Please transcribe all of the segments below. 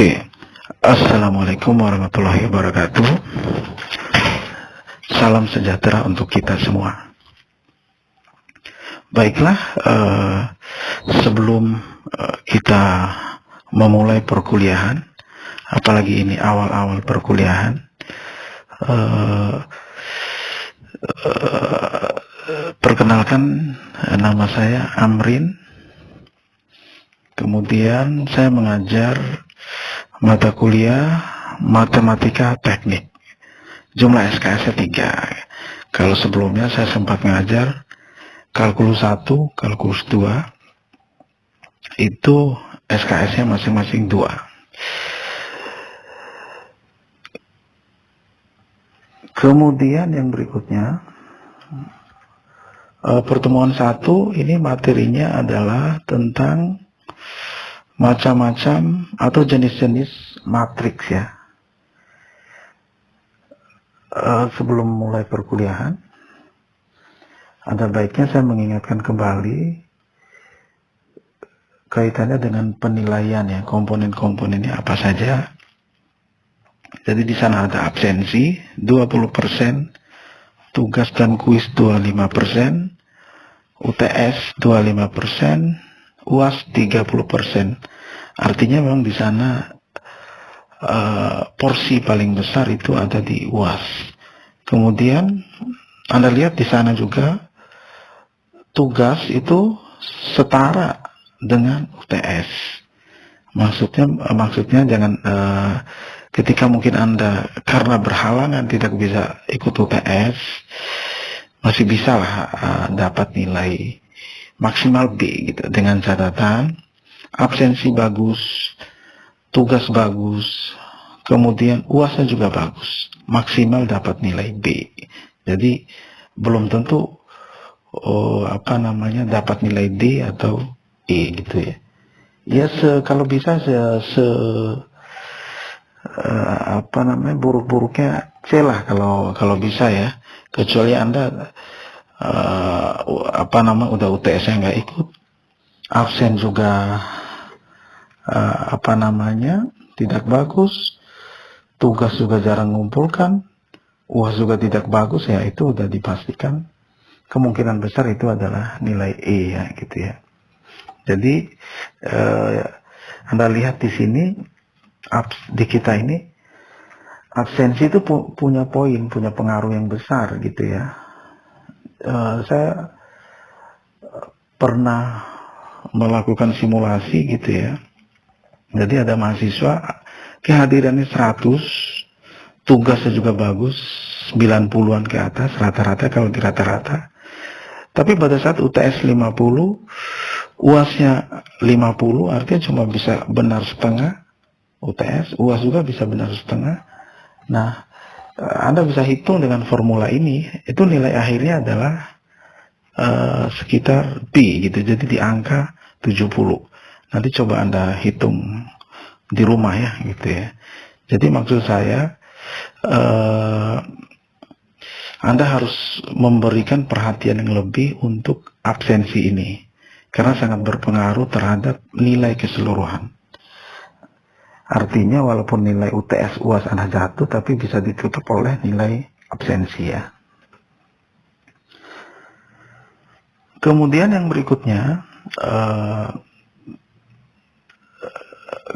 Oke, Assalamualaikum warahmatullahi wabarakatuh. Salam sejahtera untuk kita semua. Baiklah, sebelum kita memulai perkuliahan, apalagi ini awal-awal perkuliahan, perkenalkan, nama saya Amrin. Kemudian saya mengajar mata kuliah matematika teknik, jumlah SKS-nya 3. Kalau sebelumnya saya sempat mengajar kalkulus 1, kalkulus 2, itu SKS-nya masing-masing 2. Kemudian yang berikutnya, pertemuan 1 ini materinya adalah tentang macam-macam atau jenis-jenis matriks ya. Sebelum mulai perkuliahan, ada baiknya saya mengingatkan kembali kaitannya dengan penilaian ya, komponen-komponennya apa saja. Jadi di sana ada absensi 20%, tugas dan kuis 25%, UTS 25%, UAS 30%. Artinya memang di sana porsi paling besar itu ada di UAS. Kemudian Anda lihat di sana juga tugas itu setara dengan UTS. Maksudnya jangan ketika mungkin Anda karena berhalangan tidak bisa ikut UTS, masih bisa lah dapat nilai maksimal B gitu, dengan catatan absensi bagus, tugas bagus, kemudian UASnya juga bagus, maksimal dapat nilai B. Jadi belum tentu dapat nilai D atau E gitu ya. Ya kalau bisa buruk-buruknya C lah kalau bisa ya. Kecuali Anda udah UTS-nya nggak ikut, absen juga tidak bagus, tugas juga jarang ngumpulkan, UAS juga tidak bagus ya, itu udah dipastikan kemungkinan besar itu adalah nilai E ya gitu ya. Jadi Anda lihat di sini di kita ini absensi itu punya pengaruh yang besar gitu ya. Saya pernah melakukan simulasi gitu ya. Jadi ada mahasiswa kehadirannya 100, tugasnya juga bagus, 90-an ke atas rata-rata kalau di rata-rata. Tapi pada saat UTS 50, UASnya 50, artinya cuma bisa benar setengah UTS, UAS juga bisa benar setengah. Nah, Anda bisa hitung dengan formula ini, itu nilai akhirnya adalah sekitar B gitu, jadi di angka 70. Nanti coba Anda hitung di rumah ya gitu ya. Jadi maksud saya Anda harus memberikan perhatian yang lebih untuk absensi ini, karena sangat berpengaruh terhadap nilai keseluruhan. Artinya walaupun nilai UTS UAS Anda jatuh, tapi bisa ditutup oleh nilai absensi ya. Kemudian yang berikutnya,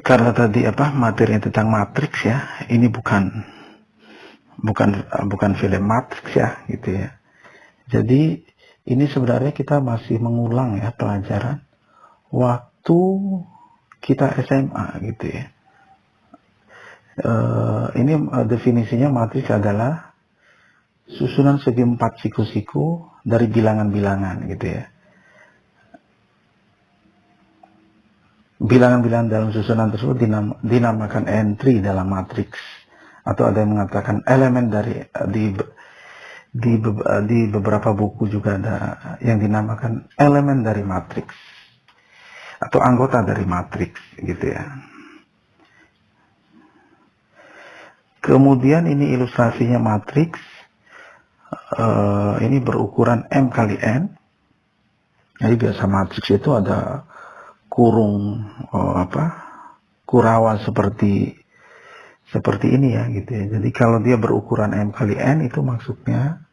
karena tadi materinya tentang matriks ya, ini bukan film matriks ya gitu ya. Jadi ini sebenarnya kita masih mengulang ya pelajaran waktu kita SMA gitu ya. Ini definisinya matriks adalah susunan segi 4 siku-siku dari bilangan-bilangan gitu ya. Bilangan-bilangan dalam susunan tersebut dinamakan entry dalam matriks, atau ada yang mengatakan elemen dari di beberapa buku juga ada yang dinamakan elemen dari matriks atau anggota dari matriks gitu ya. Kemudian ini ilustrasinya matriks, ini berukuran M kali N. Jadi biasa matriks itu ada kurung Kurawal seperti ini ya gitu ya. Jadi kalau dia berukuran M kali N, itu maksudnya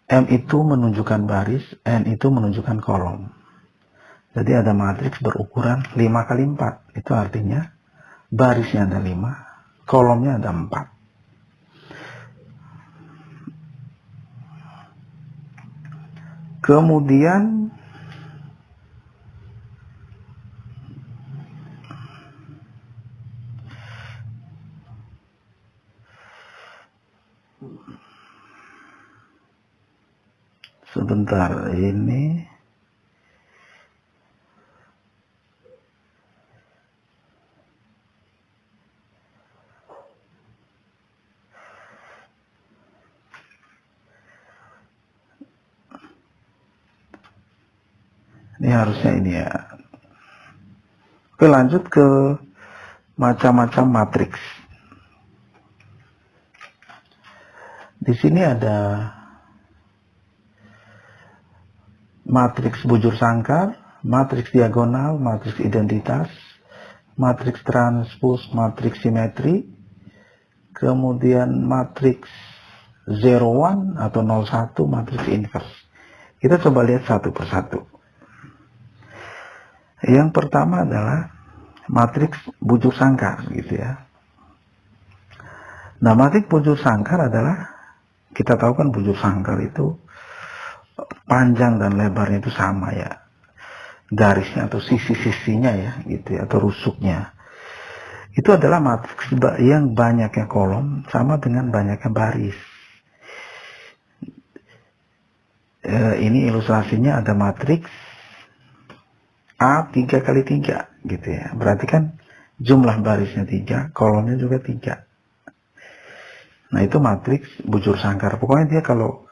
M itu menunjukkan baris, N itu menunjukkan kolom. Jadi ada matriks berukuran 5 kali 4. Itu artinya barisnya ada 5, kolomnya ada 4. Kemudian sebentar, ini harusnya ini ya. Oke, lanjut ke macam-macam matriks. Di sini ada matriks bujur sangkar, matriks diagonal, matriks identitas, matriks transpos, matriks simetri, kemudian matriks 01 atau 01, matriks inverse. Kita coba lihat satu persatu. Yang pertama adalah matriks bujur sangkar gitu ya. Nah, matriks bujur sangkar adalah, kita tahu kan bujur sangkar itu panjang dan lebarnya itu sama ya, garisnya atau sisi-sisinya ya gitu ya, atau rusuknya. Itu adalah matriks yang banyaknya kolom sama dengan banyaknya baris. Ini ilustrasinya ada matriks A 3 kali 3 gitu ya. Berarti kan jumlah barisnya 3, kolomnya juga 3. Nah, itu matriks bujur sangkar. Pokoknya dia kalau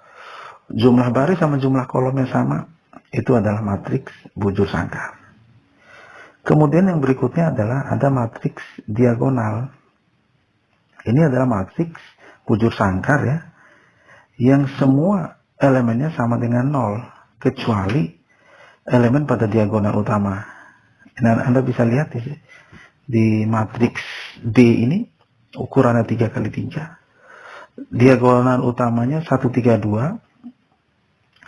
jumlah baris sama jumlah kolomnya sama, itu adalah matriks bujur sangkar. Kemudian yang berikutnya adalah ada matriks diagonal. Ini adalah matriks bujur sangkar ya, yang semua elemennya sama dengan 0, kecuali elemen pada diagonal utama. Nah, Anda bisa lihat di matriks D ini ukurannya 3 kali 3. Diagonal utamanya 132.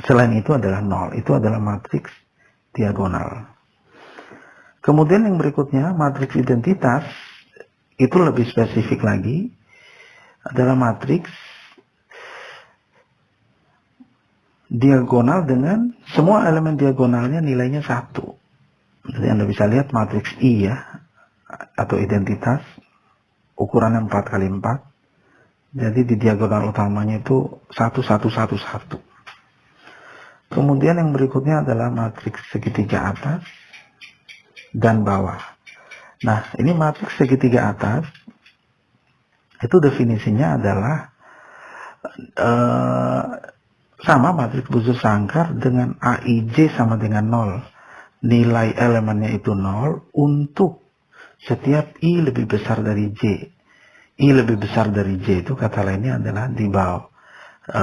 Selain itu adalah 0. Itu adalah matriks diagonal. Kemudian yang berikutnya, matriks identitas, itu lebih spesifik lagi, adalah matriks diagonal dengan semua elemen diagonalnya nilainya 1. Jadi Anda bisa lihat matriks I ya, atau identitas, ukurannya 4 kali 4. Jadi di diagonal utamanya itu 1, 1, 1, 1. Kemudian yang berikutnya adalah matriks segitiga atas dan bawah. Nah, ini matriks segitiga atas, itu definisinya adalah sama matriks bujur sangkar dengan AIJ sama dengan 0. Nilai elemennya itu 0 untuk setiap I lebih besar dari J. I lebih besar dari J itu kata lainnya adalah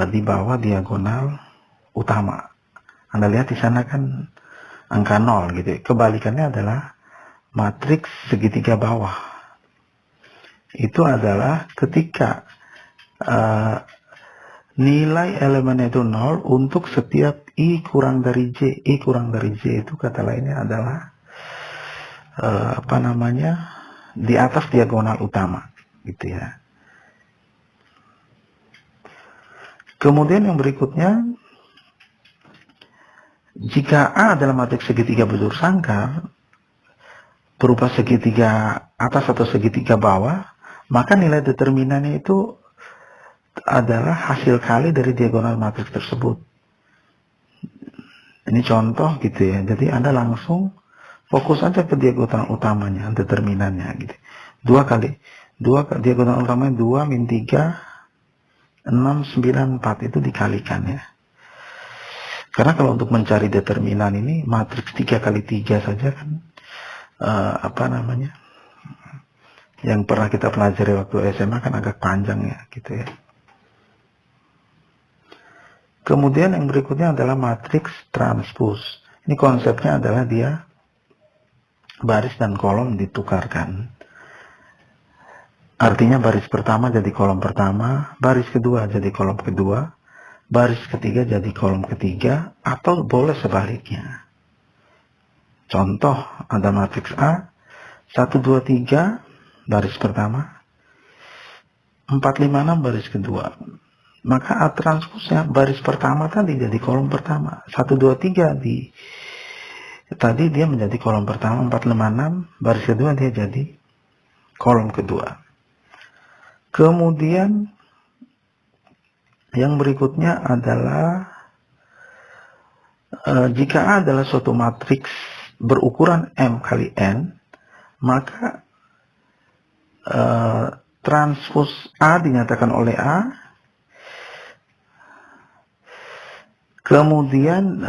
di bawah diagonal utama. Anda lihat di sana kan angka 0 gitu. Kebalikannya adalah matriks segitiga bawah. Itu adalah ketika nilai elemennya itu 0 untuk setiap I kurang dari J. I kurang dari J itu kata lainnya adalah di atas diagonal utama gitu ya. Kemudian yang berikutnya, jika A adalah matriks segitiga bujur sangkar berupa segitiga atas atau segitiga bawah, maka nilai determinannya itu adalah hasil kali dari diagonal matriks tersebut. Ini contoh gitu ya. Jadi Anda langsung fokus aja ke diagonal utamanya, determinannya gitu. 2 diagonal utamanya 2 min 3 6 9 4 itu dikalikan ya. Karena kalau untuk mencari determinan ini matriks 3 kali 3 saja kan yang pernah kita pelajari waktu SMA kan agak panjang ya gitu ya. Kemudian yang berikutnya adalah matriks transpos. Ini konsepnya adalah dia baris dan kolom ditukarkan. Artinya baris pertama jadi kolom pertama, baris kedua jadi kolom kedua, baris ketiga jadi kolom ketiga, atau boleh sebaliknya. Contoh, ada matriks A, 1, 2, 3, baris pertama, 4, 5, 6, baris kedua. Maka A transpusnya baris pertama tadi jadi kolom pertama. 1, 2, 3 tadi dia menjadi kolom pertama, 4, 5, 6, baris kedua dia jadi kolom kedua. Kemudian yang berikutnya adalah jika A adalah suatu matriks berukuran M kali N, maka transpos A dinyatakan oleh A, kemudian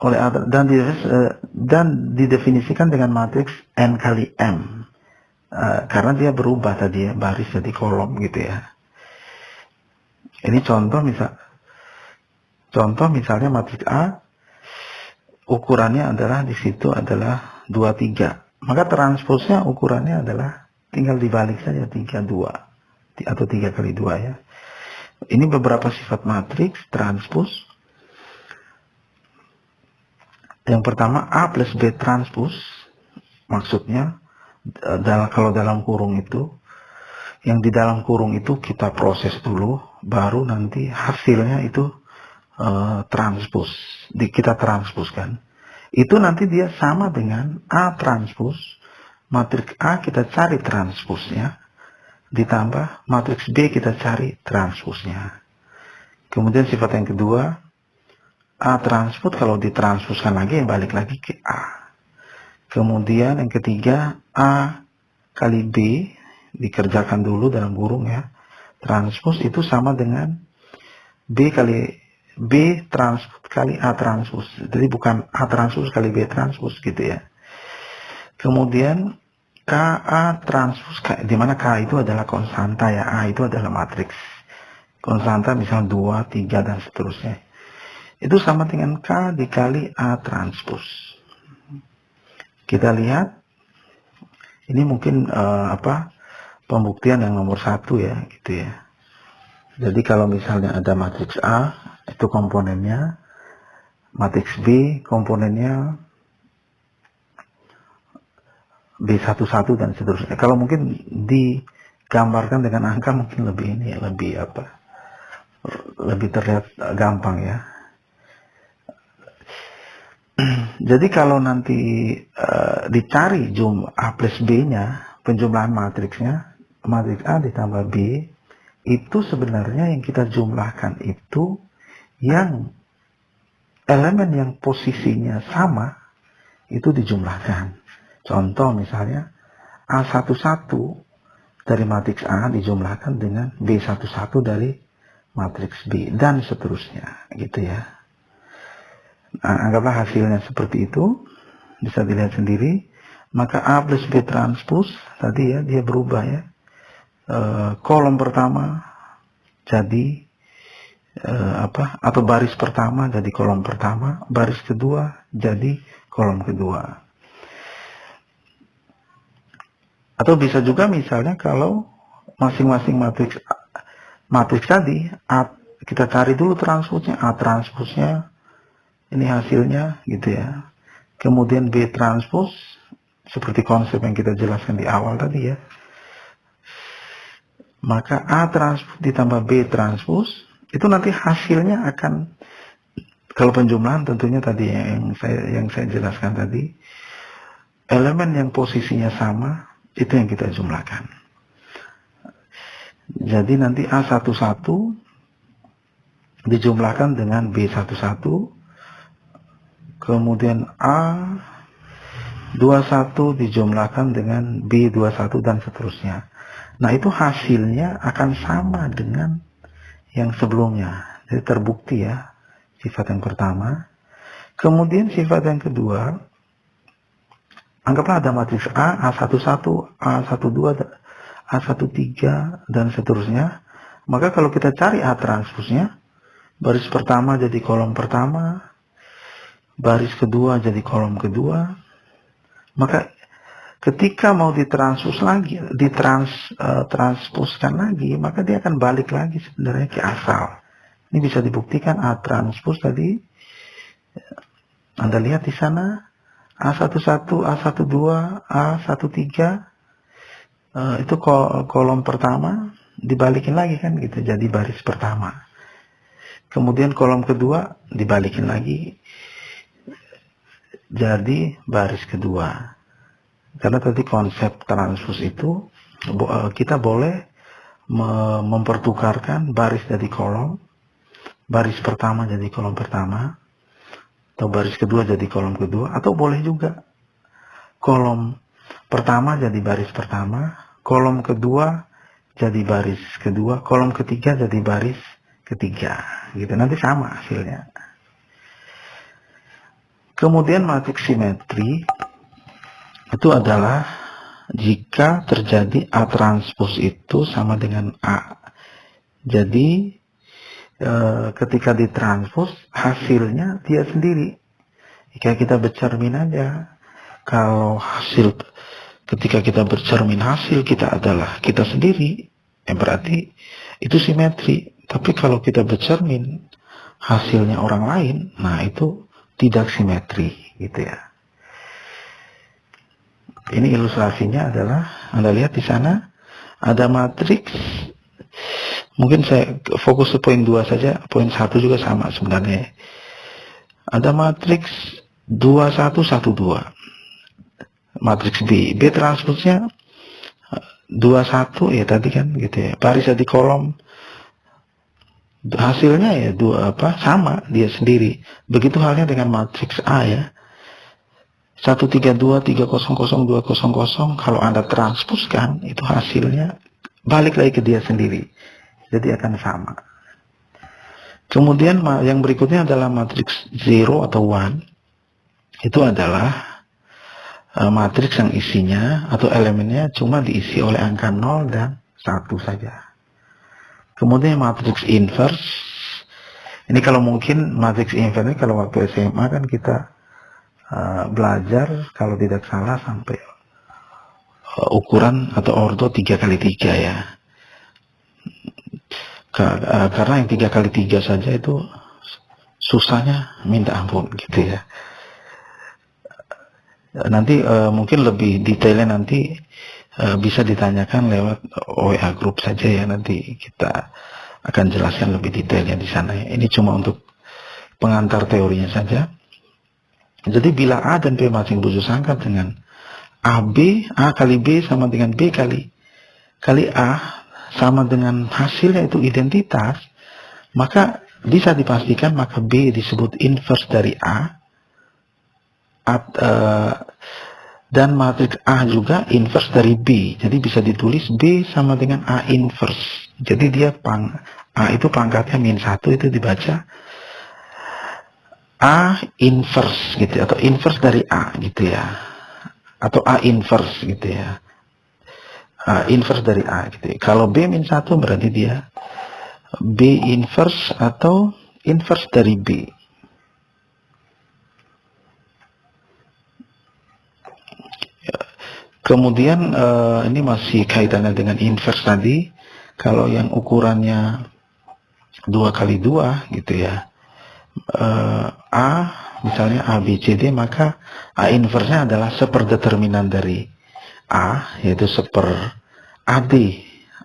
oleh A dan didefinisikan dengan matriks N kali M. Karena dia berubah tadi ya, baris jadi kolom gitu ya. Ini contoh misalnya matriks A ukurannya adalah di situ adalah 2, 3. Maka transposnya ukurannya adalah tinggal dibalik saja 3, 2 atau 3 kali 2 ya. Ini beberapa sifat matriks transpos. Yang pertama A plus B transpos, maksudnya kalau dalam kurung itu, yang di dalam kurung itu kita proses dulu, baru nanti hasilnya itu transpos, kita transpuskan. Itu nanti dia sama dengan A transpos, matriks A kita cari transposnya, ditambah matriks B kita cari transposnya. Kemudian sifat yang kedua, A transpos kalau ditranspuskan lagi balik lagi ke A. Kemudian yang ketiga, A kali B dikerjakan dulu dalam kurung ya. Transpos itu sama dengan B kali B transpos kali A transpos. Jadi bukan A transpos kali B transpos gitu ya. Kemudian KA transpos, di mana K itu adalah konstanta ya, A itu adalah matriks. Konstanta misal 2, 3 dan seterusnya. Itu sama dengan K dikali A transpos. Kita lihat, ini mungkin pembuktian yang nomor 1 ya, gitu ya. Jadi kalau misalnya ada matriks A, itu komponennya, matriks B komponennya B11 dan seterusnya. Kalau mungkin digambarkan dengan angka mungkin lebih ini ya, lebih terlihat gampang ya. Jadi kalau nanti dicari A plus B-nya, penjumlahan matriksnya, matriks A ditambah B, itu sebenarnya yang kita jumlahkan itu yang elemen yang posisinya sama, itu dijumlahkan. Contoh misalnya, A11 dari matriks A dijumlahkan dengan B11 dari matriks B, dan seterusnya, gitu ya. Nah, anggaplah hasilnya seperti itu, bisa dilihat sendiri. Maka A plus B transpos tadi ya, dia berubah ya. Kolom pertama jadi atau baris pertama jadi kolom pertama, baris kedua jadi kolom kedua. Atau bisa juga misalnya kalau masing-masing matriks tadi kita cari dulu transposnya, A transposnya ini hasilnya gitu ya. Kemudian B transpos seperti konsep yang kita jelaskan di awal tadi ya. Maka A transpos ditambah B transpos itu nanti hasilnya akan, kalau penjumlahan tentunya tadi yang saya jelaskan tadi, elemen yang posisinya sama itu yang kita jumlahkan. Jadi nanti A11 dijumlahkan dengan B11, kemudian A21 dijumlahkan dengan B21 dan seterusnya. Nah itu hasilnya akan sama dengan yang sebelumnya. Jadi terbukti ya sifat yang pertama. Kemudian sifat yang kedua, anggaplah ada matriks A, A11, A12, A13 dan seterusnya. Maka kalau kita cari A transposnya, baris pertama jadi kolom pertama, baris kedua jadi kolom kedua, maka ketika mau ditranspos lagi, transpuskan lagi, maka dia akan balik lagi sebenarnya ke asal. Ini bisa dibuktikan A transpos tadi. Anda lihat di sana A11, A12, A13 itu kolom pertama dibalikin lagi kan gitu, jadi baris pertama. Kemudian kolom kedua dibalikin lagi jadi baris kedua. Karena tadi konsep transpos itu kita boleh mempertukarkan baris dari kolom, baris pertama jadi kolom pertama, atau baris kedua jadi kolom kedua, atau boleh juga kolom pertama jadi baris pertama, kolom kedua jadi baris kedua, kolom ketiga jadi baris ketiga, gitu. Nanti sama hasilnya. Kemudian matriks simetri itu adalah jika terjadi A transpos itu sama dengan A. Jadi ketika ditranspos hasilnya dia sendiri. Jika kita bercermin aja, kalau hasil ketika kita bercermin hasil kita adalah kita sendiri, berarti itu simetri. Tapi kalau kita bercermin hasilnya orang lain, nah itu tidak simetri, gitu ya. Ini ilustrasinya adalah Anda lihat di sana ada matriks. Mungkin saya fokus ke poin 2 saja, poin 1 juga sama sebenarnya. Ada matriks 2112. Matriks B transposnya 21 ya tadi kan gitu ya. Baris di kolom hasilnya ya sama dia sendiri. Begitu halnya dengan matriks A ya. 132 300 200 kalau Anda transpuskan itu hasilnya balik lagi ke dia sendiri. Jadi akan sama. Kemudian yang berikutnya adalah matriks 0 atau 1. Itu adalah matriks yang isinya atau elemennya cuma diisi oleh angka 0 dan 1 saja. Kemudian matriks inverse. Ini kalau mungkin matriks inverse ini kalau waktu SMA kan kita belajar kalau tidak salah sampai ukuran atau ordo 3x3 ya. Karena yang 3x3 saja itu susahnya minta ampun gitu ya. Nanti mungkin lebih detailnya nanti bisa ditanyakan lewat WA group saja ya, nanti kita akan jelaskan lebih detailnya di sana ya. Ini cuma untuk pengantar teorinya saja. Jadi bila A dan B masing bujur sangkat dengan AB, A kali B sama dengan B kali A sama dengan hasilnya itu identitas, maka bisa dipastikan maka B disebut inverse dari A, dan matriks A juga inverse dari B. Jadi bisa ditulis B sama dengan A inverse. Jadi dia A itu pangkatnya -1, itu dibaca A inverse gitu, atau inverse dari A gitu ya, atau A inverse gitu ya, inverse dari A gitu ya. Kalau B -1 berarti dia B inverse atau inverse dari B. Kemudian ini masih kaitannya dengan inverse tadi. Kalau yang ukurannya 2x2 gitu ya, A misalnya A B C D, maka A inverse-nya adalah seperdeterminan dari A, yaitu seper AD,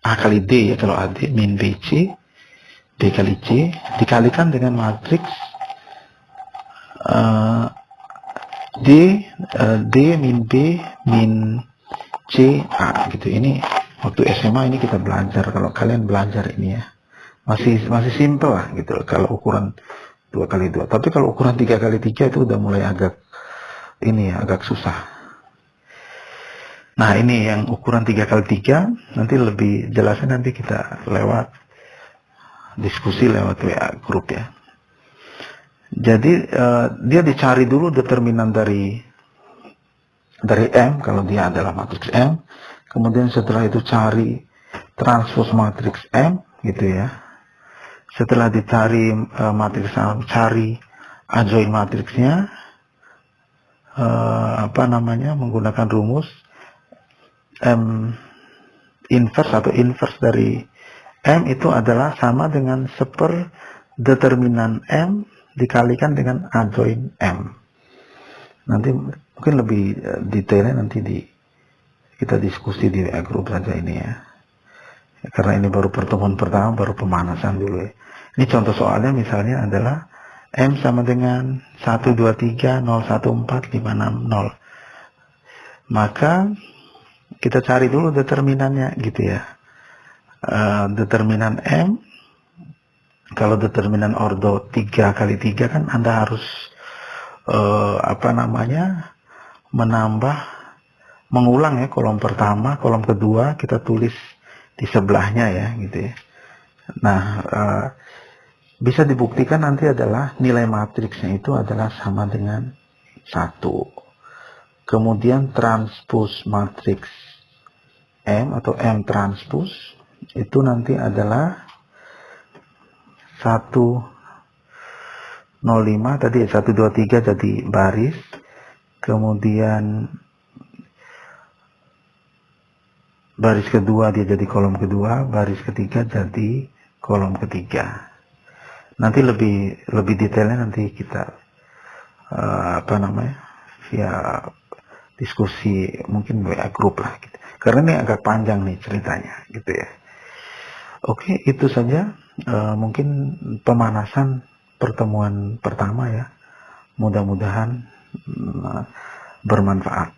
A kali D ya kalau AD, min BC, B kali C dikalikan dengan matriks D min B min C A gitu. Ini waktu SMA ini kita belajar, kalau kalian belajar ini ya masih simple lah gitu kalau ukuran 2x2. Tapi kalau ukuran 3x3 itu udah mulai agak susah. Nah ini yang ukuran 3x3 nanti lebih jelasnya nanti kita lewat diskusi lewat WA grup ya. Jadi dia dicari dulu determinan dari M kalau dia adalah matriks M. Kemudian setelah itu cari transpos matriks M gitu ya. Setelah dicari matriks M, cari adjoint matriksnya, menggunakan rumus M inverse atau inverse dari M itu adalah sama dengan determinan M dikalikan dengan adjoint M. Nanti mungkin lebih detailnya nanti kita diskusi di WA group saja ini ya. Karena ini baru pertemuan pertama, baru pemanasan dulu ya. Ini contoh soalnya misalnya adalah M sama dengan 123 014 560. Maka kita cari dulu determinannya gitu ya. Determinan M, kalau determinan ordo 3 kali 3 kan Anda harus mengulang ya, kolom pertama, kolom kedua kita tulis di sebelahnya ya gitu ya. Nah, bisa dibuktikan nanti adalah nilai matriksnya itu adalah sama dengan 1. Kemudian transpose matriks M atau M transpose itu nanti adalah 105 tadi 123 jadi baris, kemudian baris kedua dia jadi kolom kedua, baris ketiga jadi kolom ketiga. Nanti lebih detailnya nanti kita via diskusi mungkin WA group lah gitu. Karena ini agak panjang nih ceritanya gitu ya. Oke, itu saja mungkin pemanasan pertemuan pertama ya. Mudah-mudahan bermanfaat.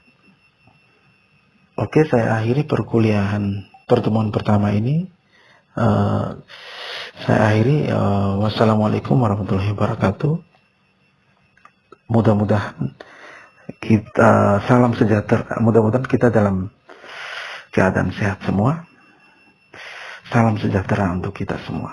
Oke, saya akhiri perkuliahan pertemuan pertama ini. Saya akhiri. Wassalamualaikum warahmatullahi wabarakatuh. Mudah-mudahan kita salam sejahtera. Mudah-mudahan kita dalam keadaan sehat semua. Salam sejahtera untuk kita semua.